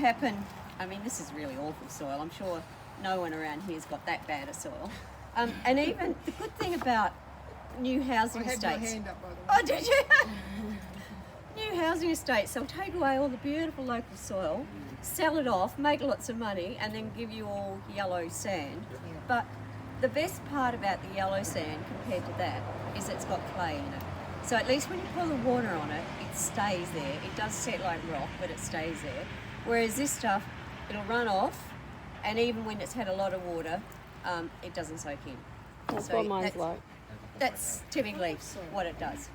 happen, I mean, this is really awful soil. I'm sure no one around here's got that bad a soil. And even the good thing about new housing estates. I had my hand up, by the way. Oh, did you? New housing estates, they'll take away all the beautiful local soil, sell it off, make lots of money, and then give you all yellow sand. But the best part about the yellow sand compared to that is it's got clay in it. So at least when you pour the water on it, it stays there. It does set like rock, but it stays there. Whereas this stuff, it'll run off, and even when it's had a lot of water, it doesn't soak in. That's So what mine's like. That's typically what it does.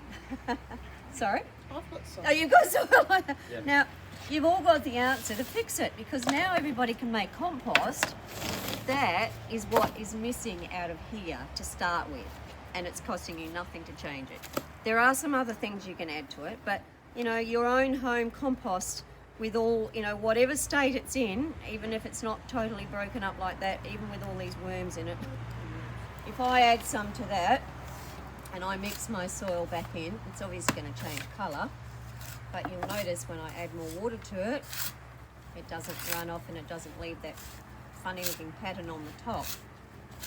Sorry? I've got some. Oh, you've got soil like that. Yeah. Now, you've all got the answer to fix it, because now everybody can make compost. That is what is missing out of here to start with, and it's costing you nothing to change it. There are some other things you can add to it, but you know, your own home compost with all, you know, whatever state it's in, even if it's not totally broken up like that, even with all these worms in it. If I add some to that and I mix my soil back in, it's obviously going to change colour, but you'll notice when I add more water to it, it doesn't run off and it doesn't leave that funny looking pattern on the top.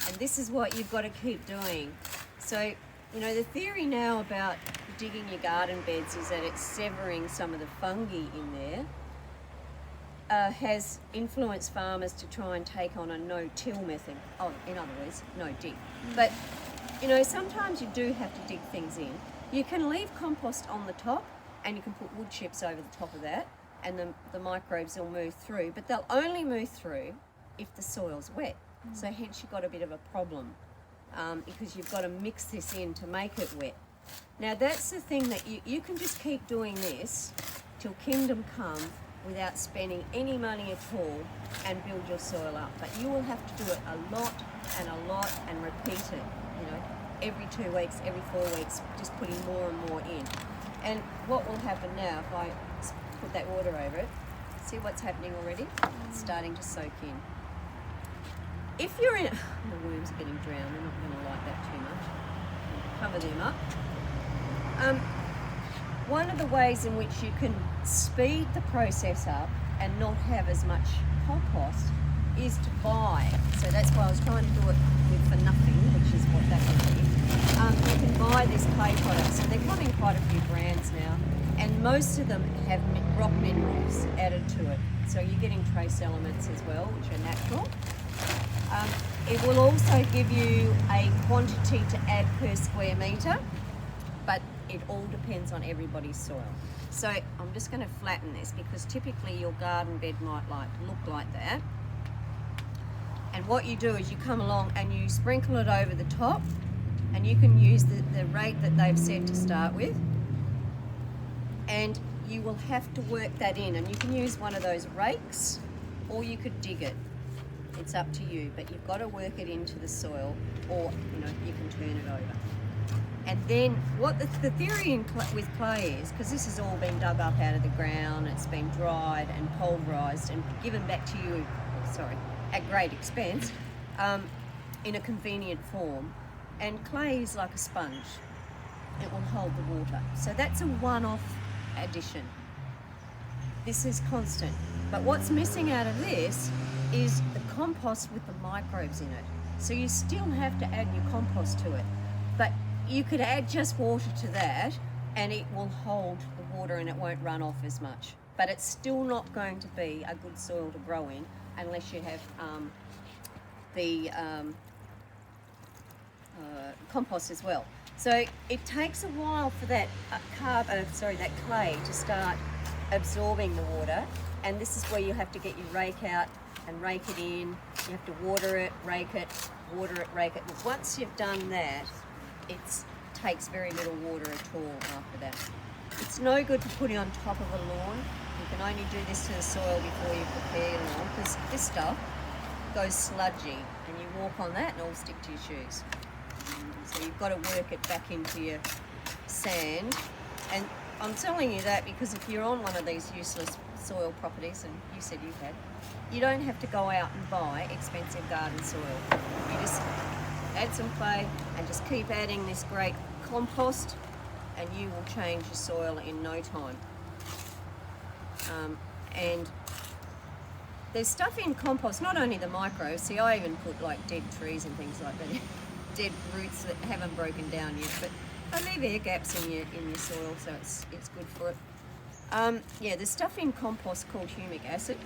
And this is what you've got to keep doing. So, you know, the theory now about digging your garden beds is that it's severing some of the fungi in there, has influenced farmers to try and take on a no-till method. Oh, in other words, no dig. But, you know, sometimes you do have to dig things in. You can leave compost on the top, and you can put wood chips over the top of that, and the microbes will move through, but they'll only move through if the soil's wet. So hence you've got a bit of a problem, because you've got to mix this in to make it wet. Now that's the thing, that you can just keep doing this till kingdom come without spending any money at all and build your soil up. But you will have to do it a lot and repeat it, you know, every 2 weeks, every 4 weeks, just putting more and more in. And what will happen now, if I put that water over it, see what's happening already? It's starting to soak in. If you're in, the worms are getting drowned, they're not going to like that too much. Cover them up. One of the ways in which you can speed the process up and not have as much compost is to buy. So that's why I was trying to do it with for nothing, which is what that would be. You can buy this clay product. So they come in quite a few brands now, and most of them have rock minerals added to it. So you're getting trace elements as well, which are natural. It will also give you a quantity to add per square metre, but it all depends on everybody's soil. So I'm just going to flatten this, because typically your garden bed might look like that. And what you do is you come along and you sprinkle it over the top, and you can use the rate that they've said to start with, and you will have to work that in, and you can use one of those rakes or you could dig it. It's up to you, but you've got to work it into the soil, or you know, you can turn it over. And then what the theory with clay is, because this has all been dug up out of the ground, it's been dried and pulverised and given back to you, at great expense, in a convenient form. And clay is like a sponge. It will hold the water. So that's a one-off addition. This is constant. But what's missing out of this is the compost with the microbes in it. So you still have to add your compost to it. But you could add just water to that, and it will hold the water and it won't run off as much. But it's still not going to be a good soil to grow in unless you have the compost as well. So it takes a while for that that clay to start absorbing the water, and this is where you have to get your rake out and rake it in. You have to water it, rake it, water it, rake it. And once you've done that, it takes very little water at all after that. It's no good to put it on top of a lawn. You can only do this to the soil before you prepare your lawn, because this stuff goes sludgy and you walk on that and it'll stick to your shoes. So you've got to work it back into your sand. And I'm telling you that because if you're on one of these useless soil properties, and you said you had, you don't have to go out and buy expensive garden soil. You just add some clay and just keep adding this great compost, and you will change your soil in no time. And there's stuff in compost, not only the microbes. See, I even put like dead trees and things like that, dead roots that haven't broken down yet. But they leave air gaps in your soil, so it's good for it. Yeah, there's stuff in compost called humic acid,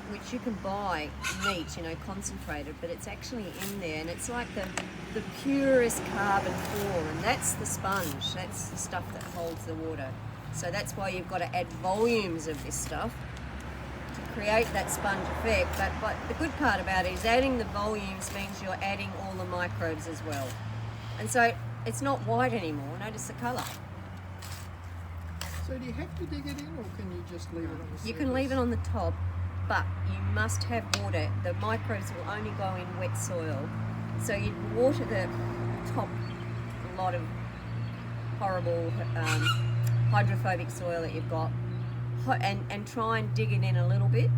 which you can buy neat, you know, concentrated, but it's actually in there, and it's like the purest carbon 4, and that's the sponge. That's the stuff that holds the water. So that's why you've got to add volumes of this stuff to create that sponge effect. But the good part about it is adding the volumes means you're adding all the microbes as well. And so it's not white anymore. Notice the colour. So do you have to dig it in, or can you just leave it on the surface? You can leave it on the top, but you must have water. The microbes will only go in wet soil. So you water the top lot of horrible hydrophobic soil that you've got, and try and dig it in a little bit,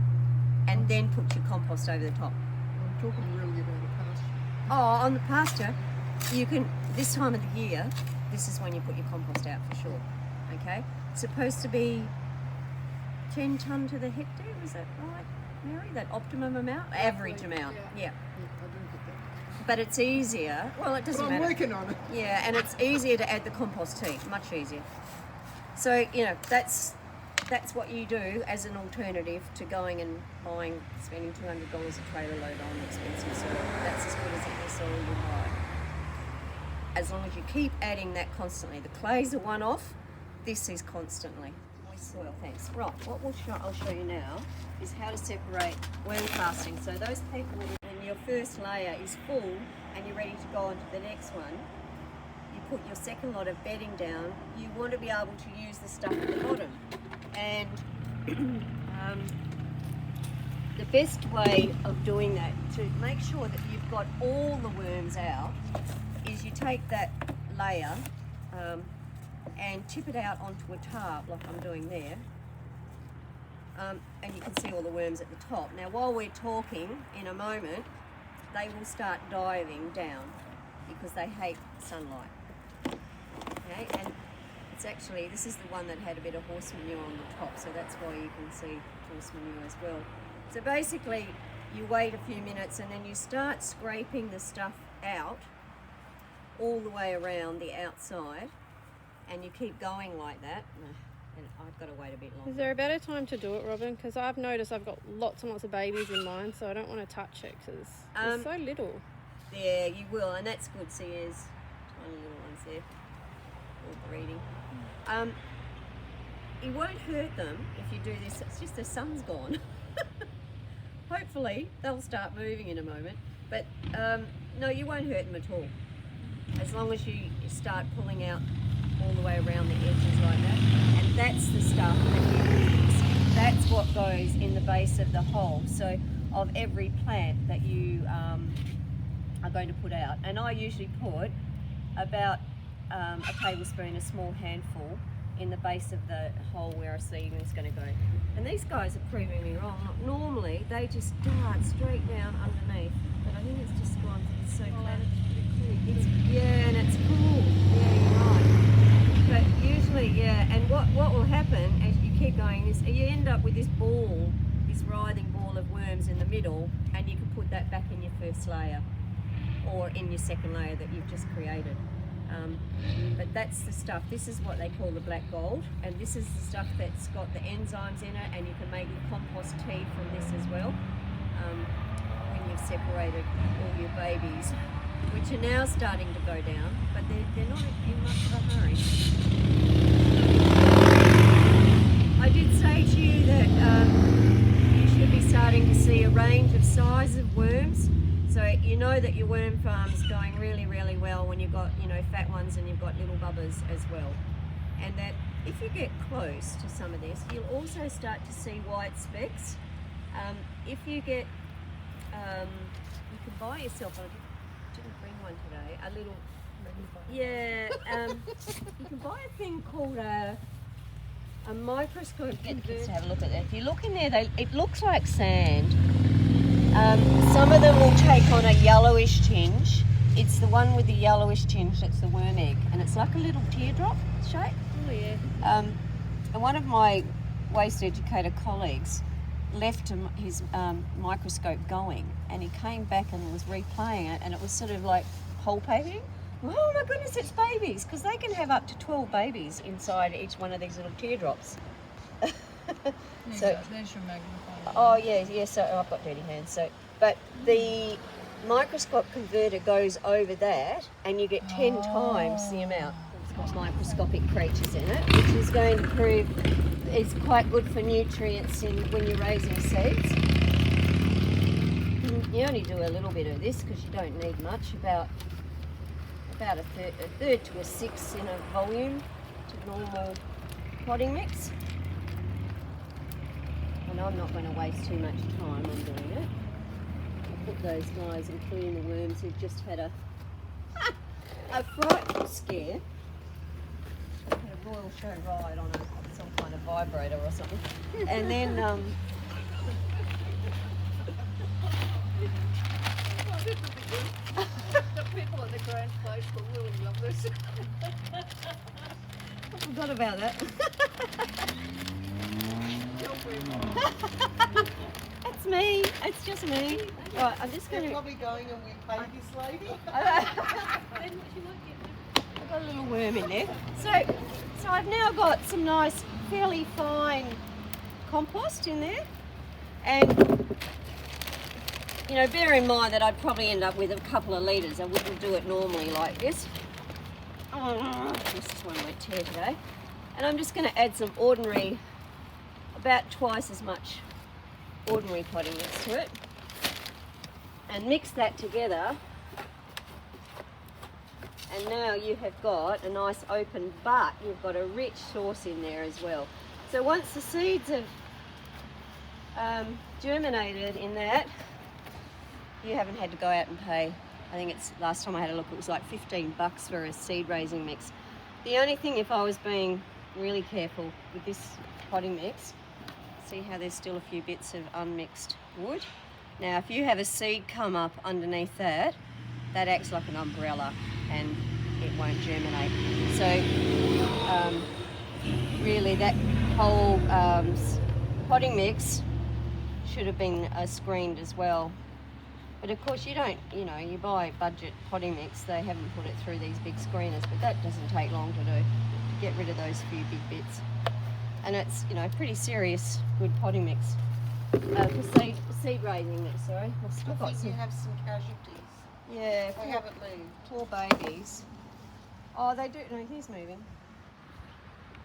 and then put your compost over the top. I'm talking really about a pasture. Oh, on the pasture, you can, this time of the year, this is when you put your compost out for sure, okay? It's supposed to be 10 tonne to the hectare, is that right, Mary? That optimum amount? Average amount, yeah. I do get that. But it's easier, well, it doesn't But I'm matter. working on it. Yeah, and it's easier to add the compost tea, much easier. So, you know, that's what you do as an alternative to going and spending $200 a trailer load on expensive soil. That's as good as any soil you buy. As long as you keep adding that constantly. The clay's a one-off, this is constantly. Moist soil, thanks. Right, what I'll show you now is how to separate worm casting. So those people, when your first layer is full and you're ready to go on to the next one, you put your second lot of bedding down, you want to be able to use the stuff at the bottom. And the best way of doing that, to make sure that you've got all the worms out, is you take that layer and tip it out onto a tarp like I'm doing there, and you can see all the worms at the top. Now while we're talking, in a moment, they will start diving down because they hate sunlight. Okay, and it's actually, this is the one that had a bit of horse manure on the top, so that's why you can see horse manure as well. So basically, you wait a few minutes and then you start scraping the stuff out all the way around the outside, and you keep going like that. And I've got to wait a bit longer. Is there a better time to do it, Robin? Because I've noticed I've got lots and lots of babies in mine, so I don't want to touch it because there's so little. Yeah, you will, and that's good. See, there's tiny little ones there, all breeding. It won't hurt them if you do this. It's just the sun's gone. Hopefully they'll start moving in a moment, but no, you won't hurt them at all, as long as you start pulling out all the way around the edges like that. And that's the stuff that you use. That's what goes in the base of the hole, so of every plant that you are going to put out. And I usually put about a tablespoon, a small handful, in the base of the hole where a seedling is going to go. And these guys are proving me wrong. Normally they just dart straight down underneath, but I think it's just gone, it's so flat. Yeah, and it's cool. Yeah, you're right. But usually, yeah, and what will happen as you keep going is you end up with this ball, this writhing ball of worms in the middle, and you can put that back in your first layer or in your second layer that you've just created. But that's the stuff. This is what they call the black gold, and this is the stuff that's got the enzymes in it, and you can make compost tea from this as well when you've separated all your babies, which are now starting to go down, but they're not in much of a hurry. I did say to you that you should be starting to see a range of size of worms. So you know that your worm farm's going really, really well when you've got, you know, fat ones and you've got little bubbers as well. And that if you get close to some of this, you'll also start to see white specks. If you get, you can buy yourself, I didn't bring one today, a little, yeah, you can buy a thing called a microscope. Get the kids to have a look at that. If you look in there, it looks like sand. Some of them will take on a yellowish tinge. It's the one with the yellowish tinge that's the worm egg, and it's like a little teardrop shape. Oh yeah. And one of my waste educator colleagues left his microscope going, and he came back and was replaying it, and it was sort of like palpating. Oh my goodness, it's babies, because they can have up to 12 babies inside each one of these little teardrops. So, there's your magnifying. oh yeah, so I've got dirty hands. So, but the microscope converter goes over that, and you get 10 times the amount. It's got microscopic creatures in it, which is going to prove it's quite good for nutrients when you're raising seeds. You only do a little bit of this because you don't need much, about a third to a sixth in a volume to normal potting mix. And I'm not going to waste too much time on doing it. I'll put those guys, including the worms, who've just had a frightful scare. Had a royal show ride on some kind of vibrator or something. And then The people at the grand place will really love this. I forgot about that. That's me. It's just me. Right, I'm just going They're to... probably going and we paid this lady. I've got a little worm in there. So I've now got some nice, fairly fine compost in there. And, you know, bear in mind that I'd probably end up with a couple of litres. I wouldn't do it normally like this. This is one wet tear today. And I'm just going to add some ordinary, about twice as much ordinary potting mix to it. And mix that together. And now you have got a nice open, but you've got a rich source in there as well. So once the seeds have germinated in that, you haven't had to go out and pay. I think it's, last time I had a look, it was like $15 for a seed raising mix. The only thing, if I was being really careful with this potting mix, see how there's still a few bits of unmixed wood. Now, if you have a seed come up underneath that, that acts like an umbrella and it won't germinate. So really that whole potting mix should have been screened as well. But of course you don't, you know, you buy budget potting mix, they haven't put it through these big screeners, but that doesn't take long to do, to get rid of those few big bits. And it's, you know, pretty serious, good potting mix. For seed raising mix, sorry. I've still got some. You have some casualties. Yeah, They haven't moved. poor babies. Oh, they do, no, he's moving.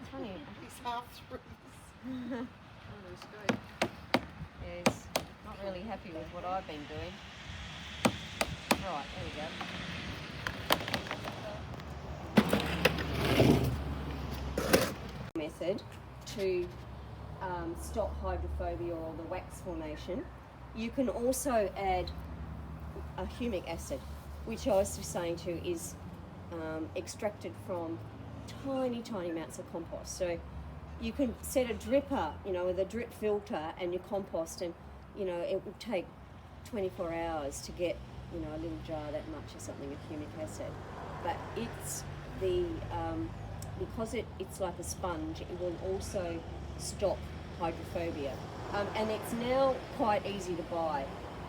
It's funny. He's half through this. Yeah, he's not really happy with what I've been doing. Right, there we go. Method to stop hydrophobia or the wax formation. You can also add a humic acid, which I was just saying to is extracted from tiny amounts of compost. So you can set a dripper, you know, with a drip filter and your compost, and you know it will take 24 hours to get, you know, a little jar that much or something of humic acid. But it's the because it's like a sponge, it will also stop hydrophobia. And it's now quite easy to buy,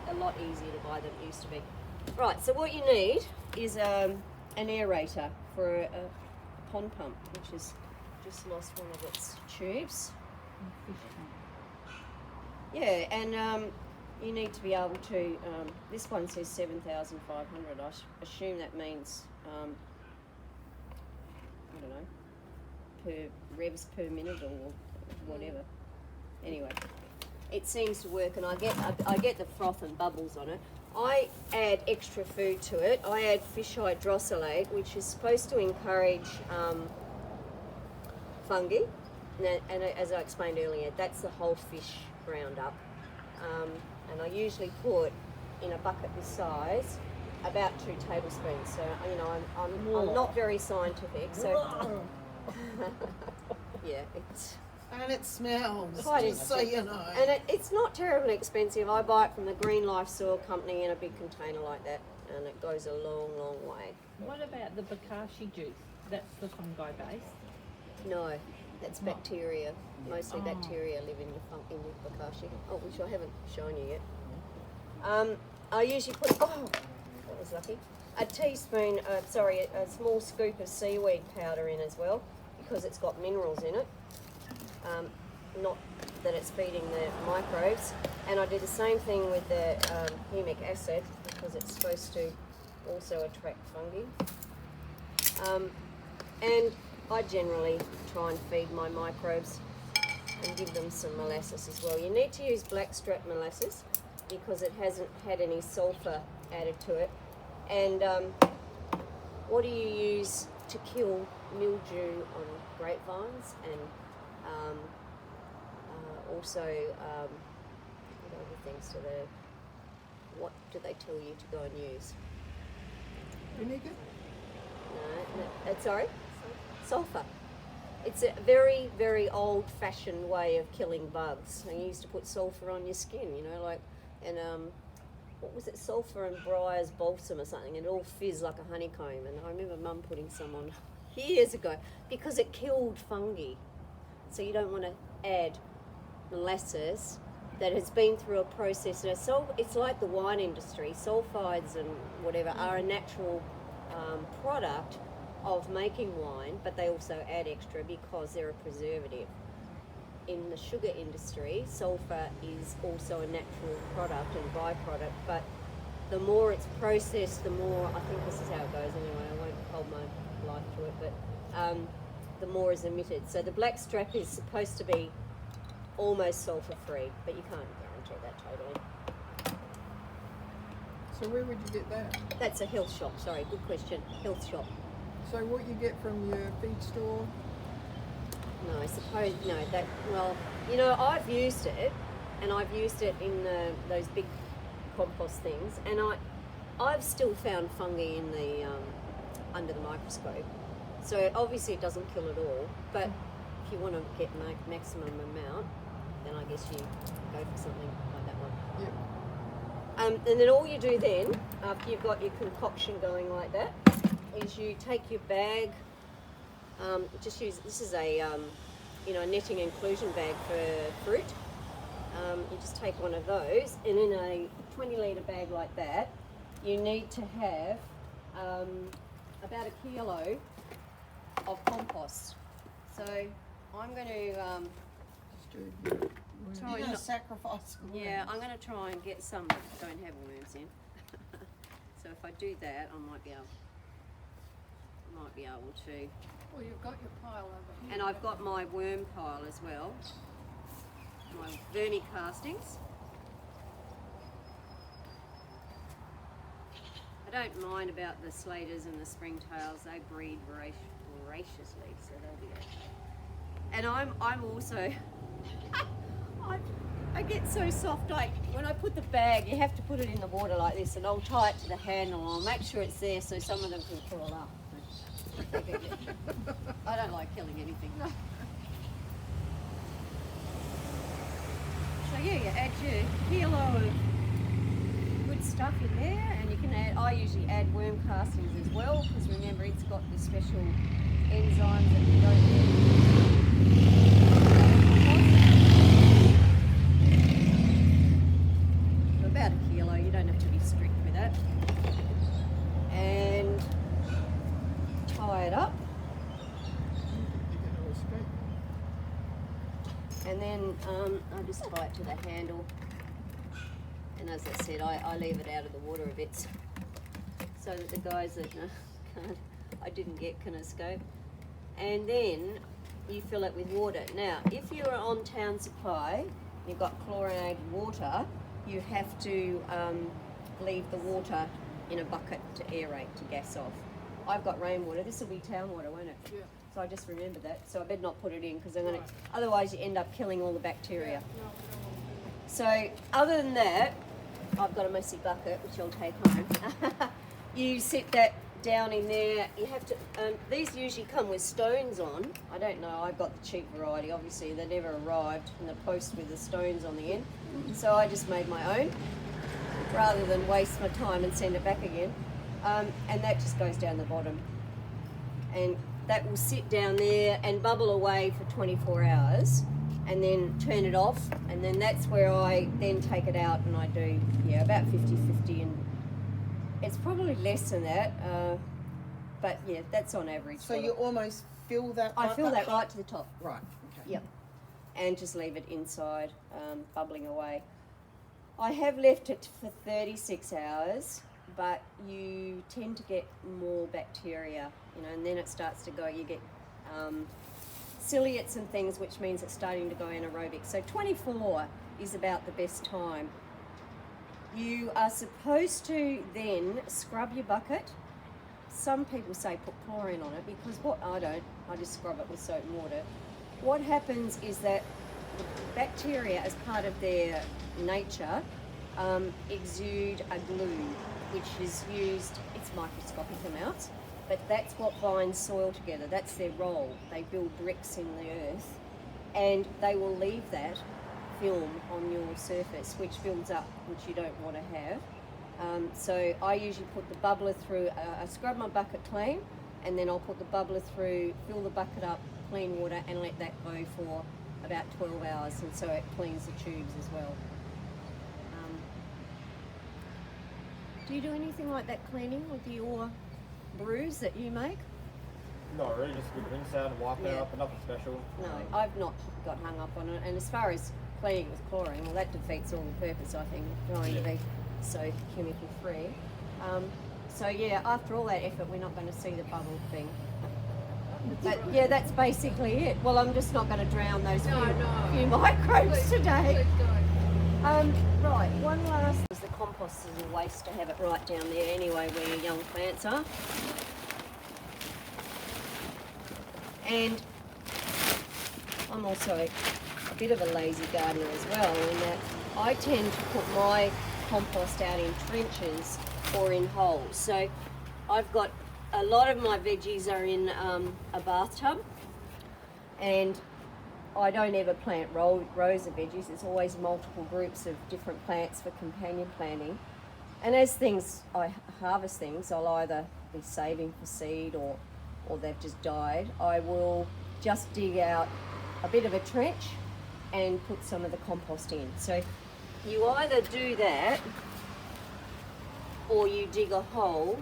a lot easier to buy than it used to be. Right, so what you need is an aerator for a pond pump, which has just lost one of its tubes. Yeah, and you need to be able to, this one says 7,500. I assume that means, I don't know, per revs per minute or whatever. Anyway, it seems to work, and I get the froth and bubbles on it. I add extra food to it. I add fish hydrosylate, which is supposed to encourage fungi, and as I explained earlier, that's the whole fish ground up. And I usually put in a bucket this size about 2 tablespoons. So you know, I'm not very scientific. So yeah, it's. And it smells, Quite just so you know. And it's not terribly expensive. I buy it from the Green Life Soil Company in a big container like that, and it goes a long way. What about the bokashi juice? That's the fungi based. No, That's bacteria. Mostly bacteria live in your bokashi. Oh, which I haven't shown you yet. I usually put, that was lucky, a teaspoon, a small scoop of seaweed powder in as well, because it's got minerals in it. Not that it's feeding the microbes. And I do the same thing with the humic acid, because it's supposed to also attract fungi. And I generally try and feed my microbes and give them some molasses as well. You need to use blackstrap molasses because it hasn't had any sulfur added to it. And what do you use to kill mildew on grapevines, and also what other things what do they tell you to go and use? Vinegar? No, sorry? Sulfur. It's a very, very old-fashioned way of killing bugs. You used to put sulfur on your skin, what was it, sulfur and briar's balsam or something, and it all fizzed like a honeycomb. And I remember Mum putting some on years ago because it killed fungi. So you don't want to add molasses that has been through a process. So it's like the wine industry. Sulfides and whatever are a natural product of making wine, but they also add extra because they're a preservative. In the sugar industry, sulfur is also a natural product and byproduct, but the more it's processed, the more, I think this is how it goes anyway, I won't hold my life to it, but the more is emitted. So the blackstrap is supposed to be almost sulfur-free, but you can't guarantee that totally. So where would you get that? That's a health shop, sorry, good question, health shop. So what you get from your feed store? No, I suppose, I've used it, and I've used it in those big compost things, and I've still found fungi in the under the microscope. So obviously it doesn't kill it all, but if you want to get maximum amount, then I guess you go for something like that one. Yeah. And then all you do then, after you've got your concoction going like that, is you take your bag. This is a netting inclusion bag for fruit. You just take one of those, and in a 20-litre bag like that, you need to have about a kilo of compost. So I'm going to You're gonna sacrifice. I'm going to try and get some that don't have worms in. So if I do that, I might be able to. Well, you've got your pile over here. And I've got my worm pile as well, my vermicastings. I don't mind about the slaters and the springtails; they breed voraciously, so they'll be okay. And I'm also, I get so soft. When I put the bag, you have to put it in the water like this, and I'll tie it to the handle. And I'll make sure it's there so some of them can crawl up. I don't like killing anything. No. So yeah, you add your kilo of good stuff in there, and you can add. I usually add worm castings as well, because remember it's got the special enzymes that you don't need. So about a kilo. You don't have to be strict with that. And tie it up, and then I just tie it to the handle, and as I said, I leave it out of the water a bit so that the guys that I didn't get can escape. And then you fill it with water. Now if you're on town supply, you've got chlorinated water, you have to leave the water in a bucket to aerate, to gas off. I've got rainwater. This will be town water, won't it? Yeah. So I just remembered that. So I better not put it in, because otherwise you end up killing all the bacteria. Yeah. No, so other than that, I've got a messy bucket which I'll take home. You sit that down in there. You have to. These usually come with stones on. I don't know. I've got the cheap variety. Obviously, they never arrived in the post with the stones on the end. So I just made my own, rather than waste my time and send it back again. And that just goes down the bottom. And that will sit down there and bubble away for 24 hours and then turn it off, and then that's where I then take it out and I do, yeah, about 50-50, and it's probably less than that, but yeah, that's on average. So you almost fill that I bucket fill that up? right to the top. Right, okay. Yep. And just leave it inside, bubbling away. I have left it for 36 hours, but you tend to get more bacteria, you know, and then it starts to go, you get ciliates and things, which means it's starting to go anaerobic. So 24 is about the best time. You are supposed to then scrub your bucket. Some people say put chlorine on it, because what I don't, I just scrub it with soap and water. What happens is that the bacteria, as part of their nature, exude a glue, which is used, it's microscopic amounts, but that's what binds soil together. That's their role. They build bricks in the earth, and they will leave that film on your surface, which builds up, which you don't want to have. So I usually put the bubbler through, I scrub my bucket clean, and then I'll put the bubbler through, fill the bucket up, clean water, and let that go for about 12 hours, and so it cleans the tubes as well. Do you do anything like that cleaning with your brews that you make? Not really, just a good rinse out and wipe it Yeah. up, but nothing special. No, I've not got hung up on it. And as far as cleaning with chlorine, well, that defeats all the purpose, I think, of trying to be so chemical free. So yeah, after all that effort, we're not going to see the bubble thing. But yeah, that's basically it. Well, I'm just not going to drown those few microbes today. Right, one last. The compost is a waste to have it right down there anyway, where your young plants are. And I'm also a bit of a lazy gardener as well, in that I tend to put my compost out in trenches or in holes. So I've got a lot of my veggies are in a bathtub, and I don't ever plant rows of veggies. It's always multiple groups of different plants for companion planting. And as I harvest things, I'll either be saving for seed or they've just died. I will just dig out a bit of a trench and put some of the compost in. So you either do that, or you dig a hole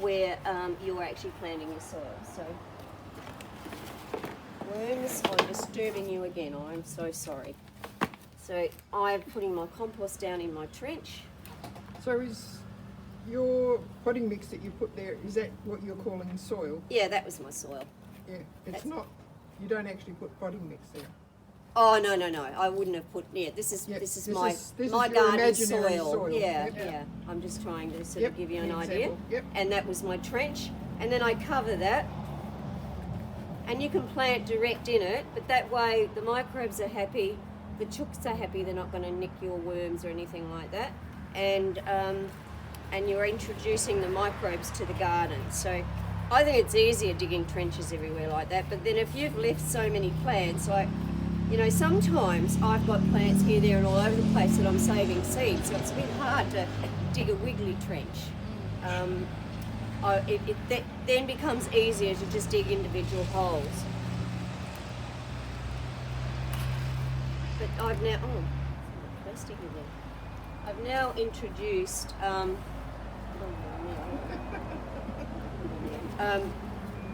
where you're actually planting your soil. So worms, I'm disturbing you again, I'm so sorry. So I'm putting my compost down in my trench. So is your potting mix that you put there, is that what you're calling soil? Yeah, that was my soil. Yeah, it's not, you don't actually put potting mix there. Oh no, I wouldn't have put. Yeah, this is my your garden imaginary soil. Yeah, Yep. yeah. I'm just trying to sort of give you an an idea. example. Yep. And that was my trench, and then I cover that, and you can plant direct in it. But that way, the microbes are happy, the chooks are happy. They're not going to nick your worms or anything like that, and you're introducing the microbes to the garden. So I think it's easier digging trenches everywhere like that. But then if you've left so many plants, like, you know, sometimes I've got plants here, there and all over the place that I'm saving seed, so it's a bit hard to dig a wiggly trench. That then becomes easier to just dig individual holes. But I've now, plastic in there. I've now introduced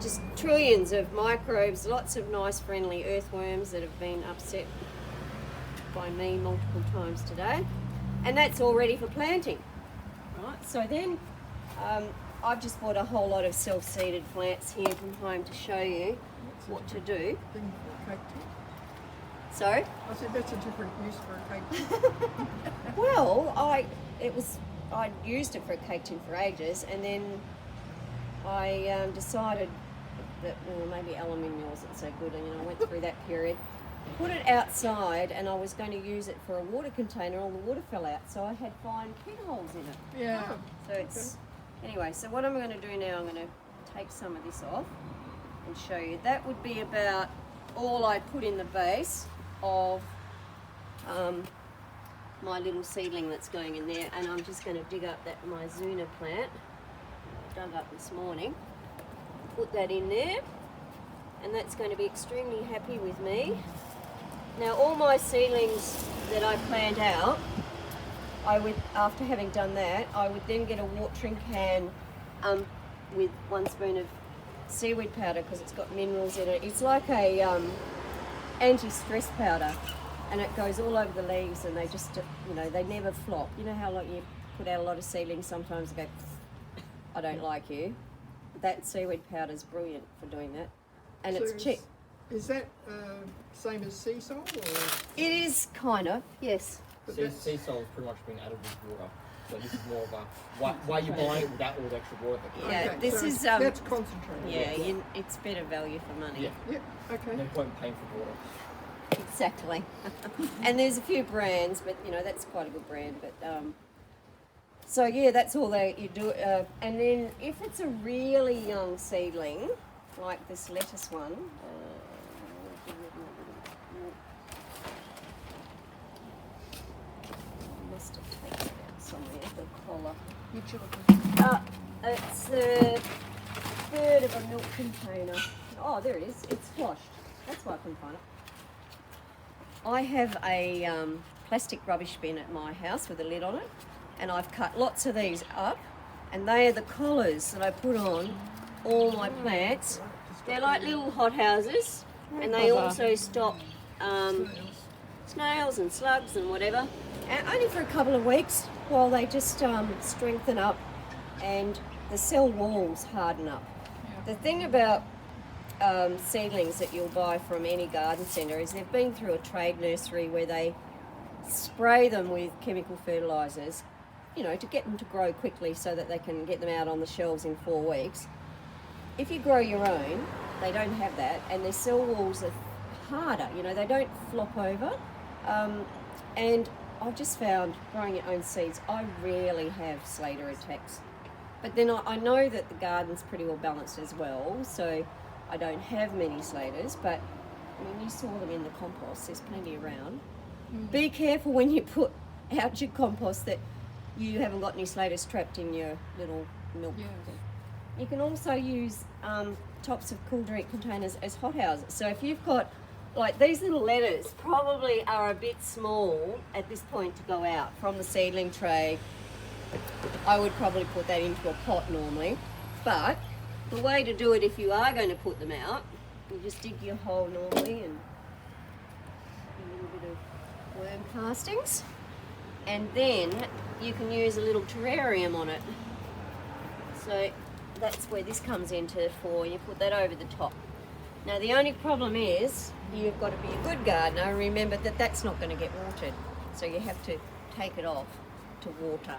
just trillions of microbes, lots of nice friendly earthworms that have been upset by me multiple times today, and that's all ready for planting. Right, so then I've just bought a whole lot of self-seeded plants here from home to show you what to do. Thing for a cake tin. So, I said that's a different use for a cake tin. well, I used it for a cake tin for ages, and then I decided that maybe aluminium wasn't so good, and I went through that period. Put it outside, and I was going to use it for a water container. All the water fell out, so I had fine pinholes in it. Yeah. So it's anyway. So what I'm going to do now, I'm going to take some of this off and show you. That would be about all I put in the base of my little seedling that's going in there, and I'm just going to dig up that my Zuna plant I dug up this morning. put that in there, and that's going to be extremely happy with me. Now all my seedlings that I plant out, I would, after having done that, I would then get a watering can with 1 spoon of seaweed powder because it's got minerals in it. It's like a anti-stress powder, and it goes all over the leaves, and they just, you know, they never flop. You know how like you put out a lot of seedlings, sometimes they go, I don't like you. That seaweed powder is brilliant for doing that, and So it's cheap. Is that same as sea salt, or? It is kind of, yes. But Sea that's- salt has pretty much been added with water. So this is more of a why you're buying it without all the extra water. Yeah, Okay, this so is that's concentrated. yeah, it's better value for money. Yeah. Yep. Okay. No point paying for water. Exactly. And there's a few brands, but you know that's quite a good brand. But so yeah, that's all you do. And then if it's a really young seedling, like this lettuce one. I must have taken it out somewhere, the collar. It's a third of a milk container. Oh, there it is. It's washed. That's why I couldn't find it. I have a plastic rubbish bin at my house with a lid on it, and I've cut lots of these up, and they are the collars that I put on all my plants. They're like little hothouses, and they also stop snails and slugs and whatever, and only for a couple of weeks while they just strengthen up and the cell walls harden up. The thing about seedlings that you'll buy from any garden centre is they've been through a trade nursery where they spray them with chemical fertilisers, you know, to get them to grow quickly so that they can get them out on the shelves in 4 weeks. If you grow your own, they don't have that, and their cell walls are harder, you know, they don't flop over. And I've just found growing your own seeds, I rarely have slader attacks. But then I know that the garden's pretty well balanced as well, so I don't have many sladers, but I mean, you saw them in the compost, there's plenty around. Be careful when you put out your compost that you haven't got any sladers trapped in your little milk. Yes. You can also use tops of cool drink containers as hothouses. So if you've got, like these little letters probably are a bit small at this point to go out from the seedling tray. I would probably put that into a pot normally, but the way to do it if you are going to put them out, you just dig your hole normally and a little bit of worm castings, and then you can use a little terrarium on it. So that's where this comes into for. You put that over the top. Now the only problem is you've got to be a good gardener. Remember that that's not going to get watered, so you have to take it off to water.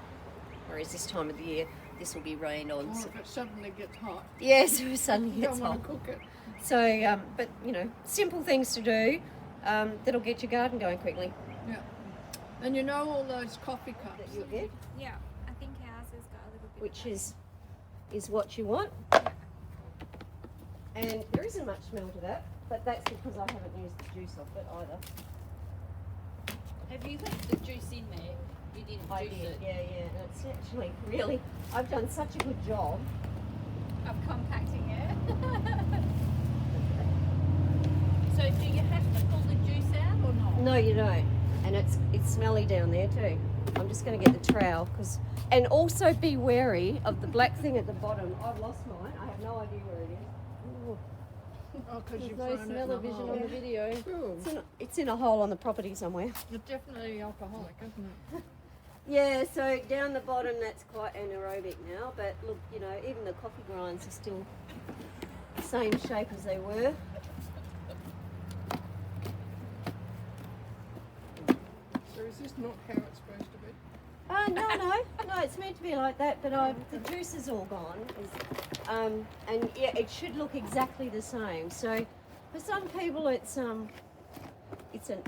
Whereas this time of the year, this will be rained on. Or if it suddenly gets hot, Yes, it suddenly you gets don't hot. want to cook it. So, but you know, simple things to do that'll get your garden going quickly. Yeah. And you know all those coffee cups That you'll get, Yeah, I think ours has got a little bit. which is what you want. And there isn't much smell to that, but that's because I haven't used the juice of it either. Have you left the juice in there? You didn't I juice did, it? yeah. And it's actually really, I've done such a good job. of compacting it. So do you have to pull the juice out or not? No, you don't. And it's smelly down there too. I'm just going to get the trowel, and also be wary of the black thing at the bottom. I've lost mine. I have no idea where it is. Ooh. Oh, because There's you've no thrown it in the smell-o-vision hole. on the video. Cool. It's in a hole on the property somewhere. It's definitely alcoholic, isn't it? Yeah, so down the bottom that's quite anaerobic now, but look, you know, even the coffee grinds are still the same shape as they were. So is this not how it's supposed to be? No, it's meant to be like that, but the juice is all gone. And yeah, it should look exactly the same. So for some people it's an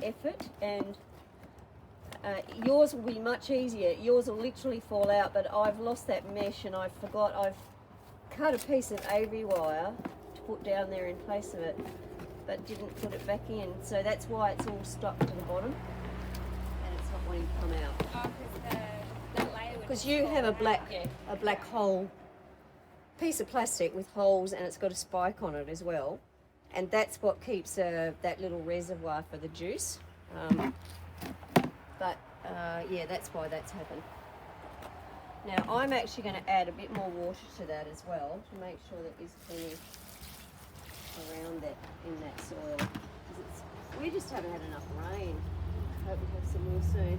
effort, and yours will be much easier. Yours will literally fall out, but I've lost that mesh and I forgot I've cut a piece of avery wire to put down there in place of it, but didn't put it back in. So that's why it's all stuck to the bottom and it's not wanting to come out. Oh, because the layer would Because you have a black hole piece of plastic with holes, and it's got a spike on it as well, and that's what keeps that little reservoir for the juice. Yeah, that's why that's happened. Now I'm actually going to add a bit more water to that as well to make sure that there's plenty around that in that soil. 'Cause we just haven't had enough rain. I hope we have some more soon.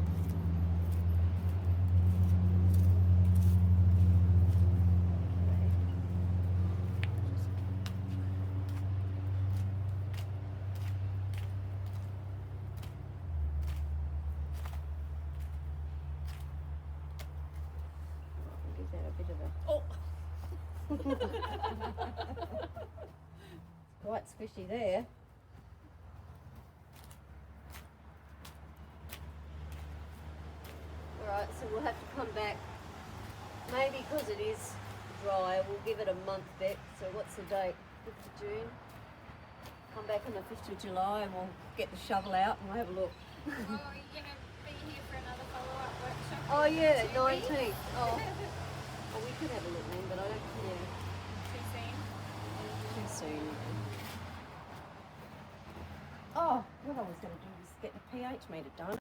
Give that a bit of a... Quite squishy there. Alright, so we'll have to come back. Maybe because it is dry, we'll give it a month back. So what's the date? 5th of June. Come back on the 5th of July and we'll get the shovel out and we'll have a look. Oh, you're going to be here for another follow-up workshop? Oh yeah, 2 weeks? 19th. Oh, we could have a look then, but I don't think Too soon. too soon. Oh, what I was going to do was get the pH meter done.